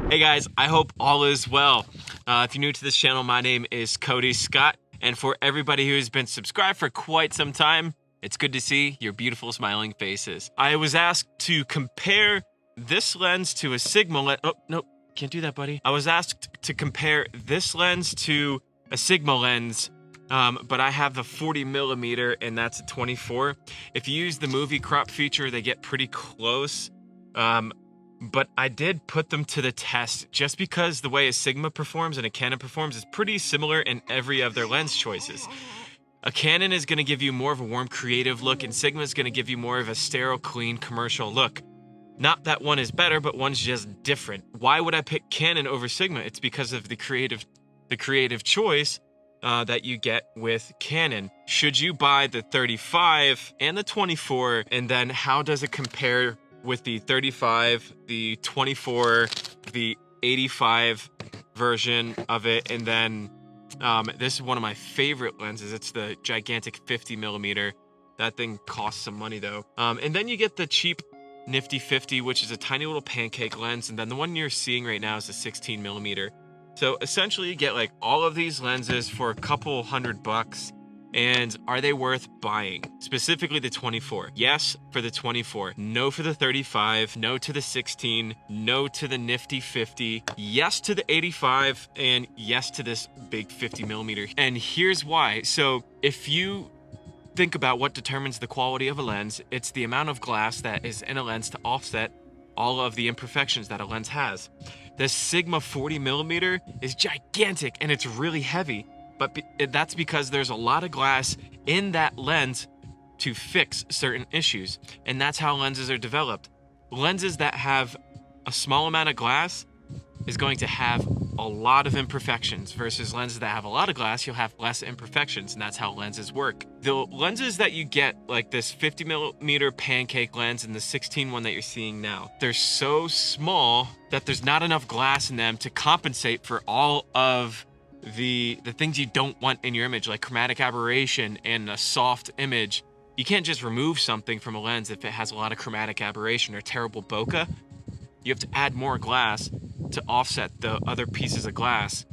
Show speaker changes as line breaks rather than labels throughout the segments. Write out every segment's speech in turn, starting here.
Hey guys, I hope all is well. If you're new to this channel, my name is Cody Scott, and for everybody who's been subscribed for quite some time, it's good to see your beautiful smiling faces. I was asked to compare this lens to a Sigma lens. Oh, no, can't do that, buddy. I was asked to compare this lens to a Sigma lens, but I have the 40mm and that's a 24. If you use the movie crop feature, they get pretty close. But I did put them to the test just because the way a Sigma performs and a Canon performs is pretty similar in every of their lens choices. A Canon is going to give you more of a warm, creative look, and Sigma is going to give you more of a sterile, clean, commercial look. Not that one is better, but one's just different. Why would I pick Canon over Sigma? It's because of the creative choice that you get with Canon. Should you buy the 35 and the 24, and then how does it compare with the 35, the 24, the 85 version of it, and then this is one of my favorite lenses. It's the gigantic 50mm. That thing costs some money though. And then you get the cheap Nifty 50, which is a tiny little pancake lens, and then the one you're seeing right now is the 16mm. So essentially you get like all of these lenses for a couple $100. And are they worth buying? Specifically the 24. Yes for the 24. No for the 35. No to the 16. No to the nifty 50. Yes to the 85. And yes to this big 50mm. And here's why. So if you think about what determines the quality of a lens, it's the amount of glass that is in a lens to offset all of the imperfections that a lens has. The Sigma 40mm is gigantic and it's really heavy. But that's because there's a lot of glass in that lens to fix certain issues. And that's how lenses are developed. Lenses that have a small amount of glass is going to have a lot of imperfections versus lenses that have a lot of glass, you'll have less imperfections, and that's how lenses work. The lenses that you get, like this 50mm pancake lens and the 16 one that you're seeing now, they're so small that there's not enough glass in them to compensate for all of the things you don't want in your image, like chromatic aberration and a soft image. You can't just remove something from a lens if it has a lot of chromatic aberration or terrible bokeh. You have to add more glass to offset the other pieces of glass.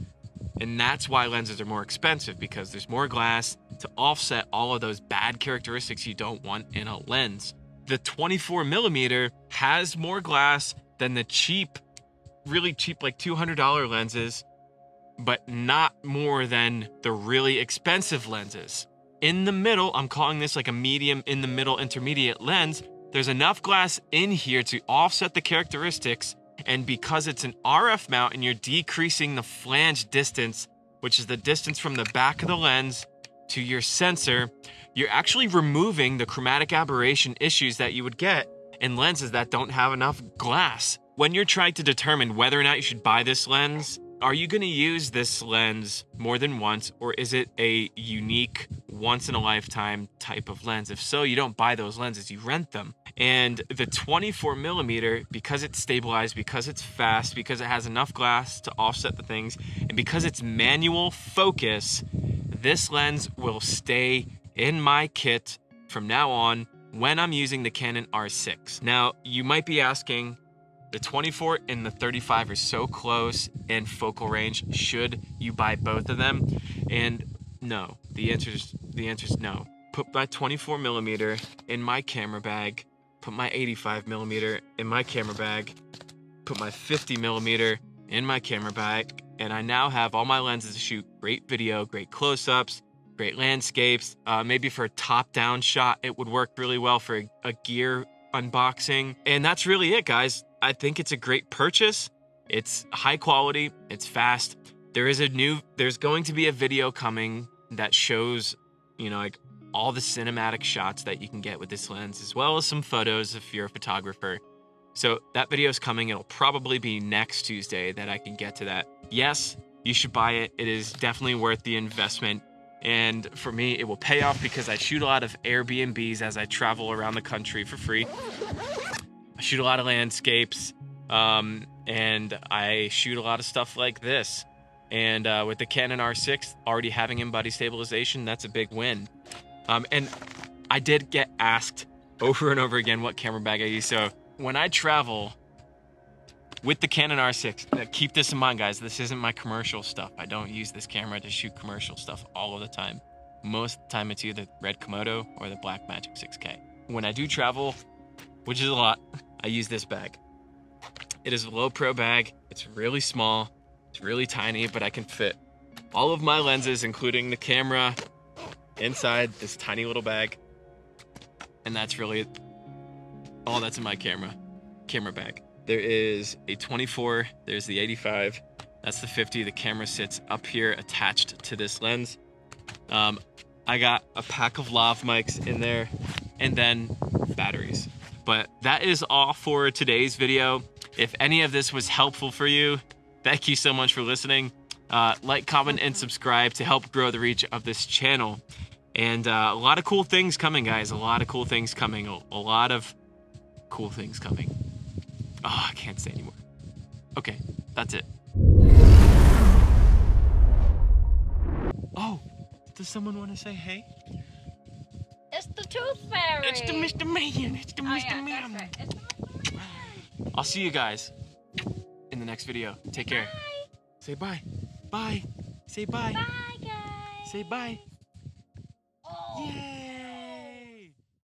And that's why lenses are more expensive, because there's more glass to offset all of those bad characteristics you don't want in a lens. The 24mm has more glass than the cheap, really cheap, like $200 lenses, but not more than the really expensive lenses. In the middle, I'm calling this like a medium in the middle intermediate lens, there's enough glass in here to offset the characteristics, and because it's an RF mount and you're decreasing the flange distance, which is the distance from the back of the lens to your sensor, you're actually removing the chromatic aberration issues that you would get in lenses that don't have enough glass. When you're trying to determine whether or not you should buy this lens, are you going to use this lens more than once, or is it a unique once-in-a-lifetime type of lens? If so, you don't buy those lenses, you rent them. And the 24mm, because it's stabilized, because it's fast, because it has enough glass to offset the things, and because it's manual focus, this lens will stay in my kit from now on when I'm using the Canon R6. Now, you might be asking, the 24 and the 35 are so close in focal range. Should you buy both of them? And no, the answer is no. Put my 24mm in my camera bag, put my 85mm in my camera bag, put my 50mm in my camera bag, and I now have all my lenses to shoot great video, great close-ups, great landscapes. Maybe for a top-down shot, it would work really well for a gear unboxing. And that's really it, guys. I think it's a great purchase. It's high quality, it's fast. There's going to be a video coming that shows, you know, like all the cinematic shots that you can get with this lens, as well as some photos if you're a photographer. So that video is coming. It'll probably be next Tuesday that I can get to that. Yes, you should buy it. It is definitely worth the investment. And for me, it will pay off because I shoot a lot of Airbnbs as I travel around the country for free. I shoot a lot of landscapes, and I shoot a lot of stuff like this. And with the Canon R6 already having in-body stabilization, that's a big win. And I did get asked over and over again what camera bag I use. So when I travel, with the Canon R6. Now, keep this in mind, guys. This isn't my commercial stuff. I don't use this camera to shoot commercial stuff all of the time. Most of the time, it's either Red Komodo or the Blackmagic 6K. When I do travel, which is a lot, I use this bag. It is a low pro bag. It's really small. It's really tiny, but I can fit all of my lenses, including the camera, inside this tiny little bag. And that's really all that's in my camera bag. There is a 24, there's the 85, that's the 50. The camera sits up here attached to this lens. I got a pack of lav mics in there and then batteries. But that is all for today's video. If any of this was helpful for you, thank you so much for listening. Like, comment, and subscribe to help grow the reach of this channel. And a lot of cool things coming, guys. A lot of cool things coming. A lot of cool things coming. Oh, I can't say anymore. Okay, that's it. Oh, does someone want to say hey?
It's the Tooth Fairy.
It's the Mr. Man. It's the Mr. Man.
That's right. It's the Mr. Man.
I'll see you guys in the next video. Take care.
Bye.
Say bye. Bye. Say bye.
Bye, guys.
Say bye.
Oh.
Yay.